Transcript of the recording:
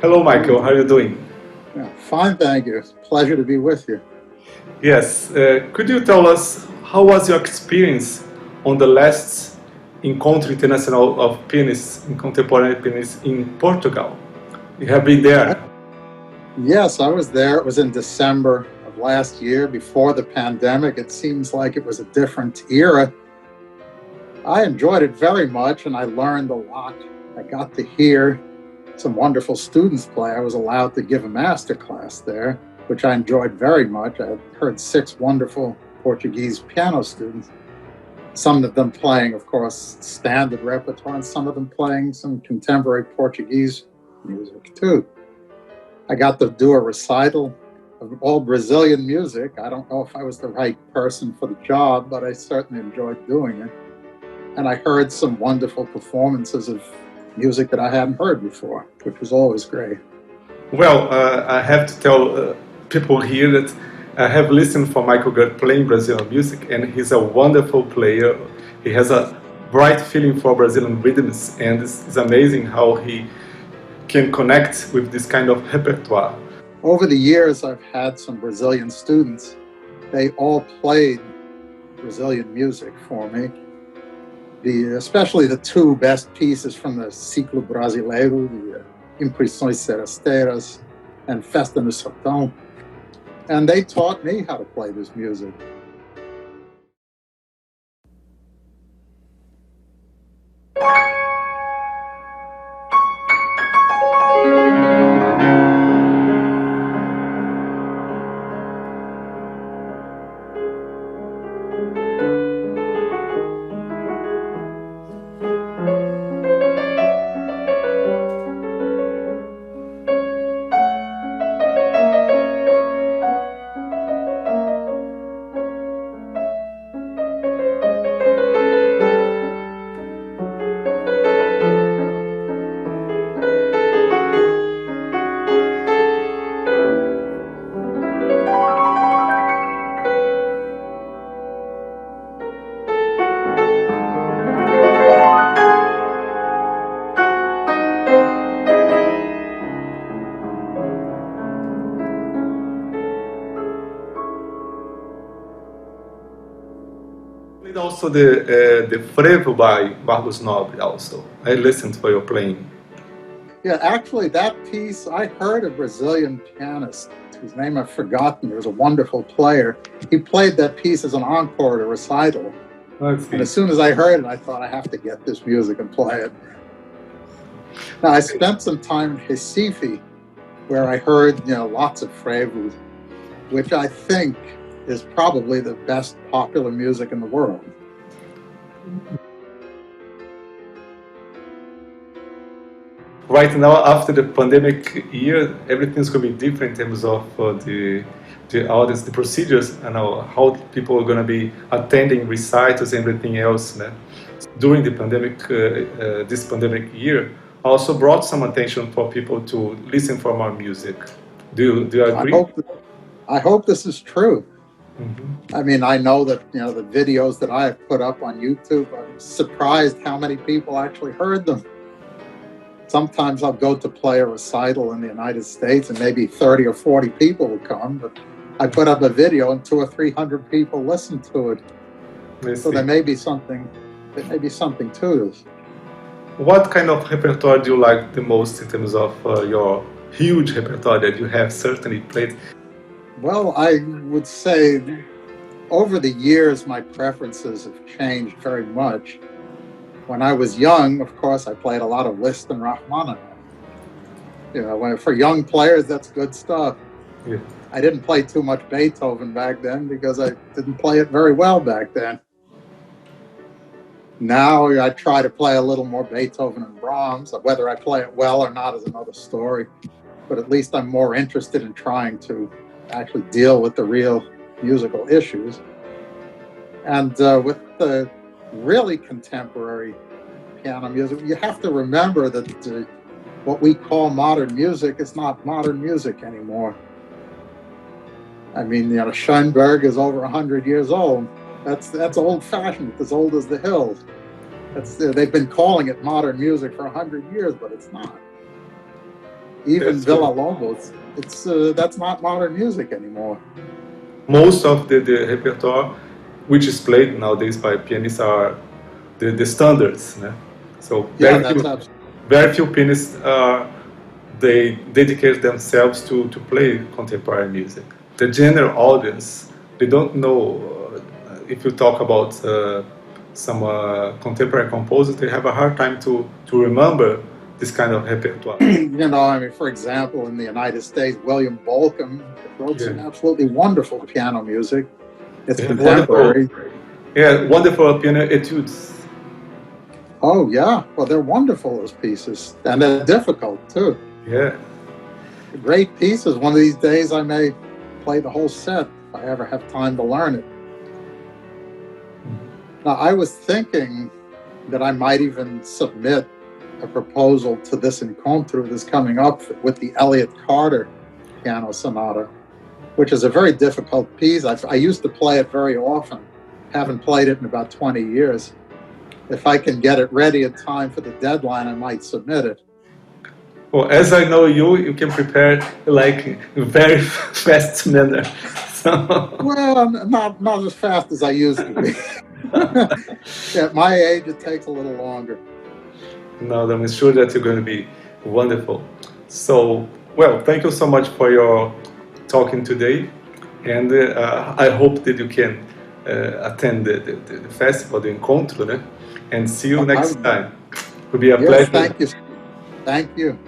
Hello, Michael. How are you doing? Yeah, fine, thank you. It's a pleasure to be with you. Yes. Could you tell us how was your experience on the last Encontro Internacional of Pianists in Contemporary Pianists in Portugal? You have been there. Yes, I was there. It was in December of last year, before the pandemic. It seems like it was a different era. I enjoyed it very much, and I learned a lot. I got to hear some wonderful students play. I was allowed to give a master class there, which I enjoyed very much. I heard 6 wonderful Portuguese piano students, some of them playing, of course, standard repertoire, and some of them playing some contemporary Portuguese music too. I got to do a recital of all Brazilian music. I don't know if I was the right person for the job, but I certainly enjoyed doing it. And I heard some wonderful performances of music that I hadn't heard before, which was always great. Well, I have to tell people here that I have listened for Michael Gurt playing Brazilian music, and he's a wonderful player. He has a bright feeling for Brazilian rhythms, and it's amazing how he can connect with this kind of repertoire. Over the years, I've had some Brazilian students. They all played Brazilian music for me. Especially the 2 best pieces from the Ciclo Brasileiro, the Impressões Serasteiras and Festa no Sertão. And they taught me how to play this music. Also the Frevo by Barros Nobre also. I listened for your playing. Yeah, actually that piece, I heard a Brazilian pianist whose name I've forgotten. He was a wonderful player. He played that piece as an encore at a recital. And as soon as I heard it, I thought I have to get this music and play it. Now, I spent some time in Recife, where I heard, lots of frevos, which I think is probably the best popular music in the world. Right now, after the pandemic year, everything's going to be different in terms of the audience, the procedures, and how people are going to be attending recitals and everything else. During the pandemic, this pandemic year, also brought some attention for people to listen for more music. Do you agree? I hope this is true. Mm-hmm. I mean, I know that, the videos that I have put up on YouTube, I'm surprised how many people actually heard them. Sometimes I'll go to play a recital in the United States and maybe 30 or 40 people will come, but I put up a video and 200 or 300 people listen to it. So there may be something to this. What kind of repertoire do you like the most in terms of your huge repertoire that you have certainly played? Well, I would say over the years, my preferences have changed very much. When I was young, of course, I played a lot of Liszt and Rachmaninoff. For young players, that's good stuff. Yeah. I didn't play too much Beethoven back then because I didn't play it very well back then. Now I try to play a little more Beethoven and Brahms. Whether I play it well or not is another story. But at least I'm more interested in trying to actually deal with the real musical issues. And with the really contemporary piano music, you have to remember that what we call modern music is not modern music anymore. I mean, Schoenberg is over 100 years old. That's old-fashioned. It's as old as the hills. They've been calling it modern music for 100 years, but it's not. even That's Villa true. Lobos. It's that's not modern music anymore. Most of the repertoire which is played nowadays by pianists are the standards. Né? So Yeah, that's absolutely. very few pianists they dedicate themselves to play contemporary music. The general audience, they don't know. If you talk about some contemporary composers, they have a hard time to remember this kind of repertoire. You know, I mean, for example, in the United States, William Bolcom wrote some absolutely wonderful piano music. It's contemporary. Wonderful piano etudes. Oh, yeah. Well, they're wonderful, those pieces. And they're difficult, too. Yeah. Great pieces. One of these days, I may play the whole set if I ever have time to learn it. Now, I was thinking that I might even submit a proposal to this Encontro that's coming up with the Elliott Carter Piano Sonata, which is a very difficult piece. I used to play it very often. Haven't played it in about 20 years. If I can get it ready in time for the deadline, I might submit it. Well, as I know you, you can prepare like in very fast manner. So. Well, not as fast as I used to be. At my age, it takes a little longer. No, I'm sure that you're going to be wonderful. So, well, thank you so much for your talking today, and I hope that you can attend the festival, the Encontro, né? And see you next time. It will be a pleasure. Thank you. Thank you.